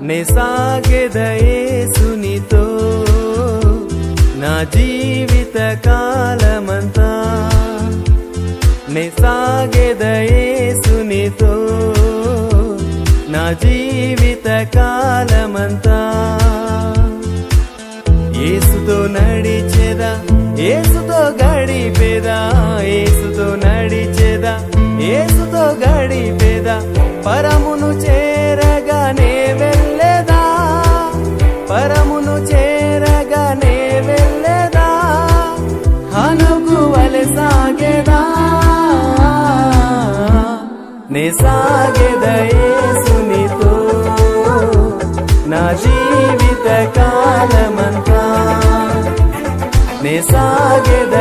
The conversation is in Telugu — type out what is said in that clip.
నే సాగెద యేసునితో నా జీవిత కాలమంతా నే సాగెద యేసునితో నా జీవిత కాలమంతా యేసుతో నడిచెదా యేసుతో గడిపేదా యేసుతో నడిచెదా యేసుతో గడిపేదా పరమును చేరగానే వెళ్ళేదా పరమును చేరగానే వెళ్ళేదా హనకు వలె సాగేదా నే సాగెద యేసునితో నా జీవిత కాలమంతా నే సాగెద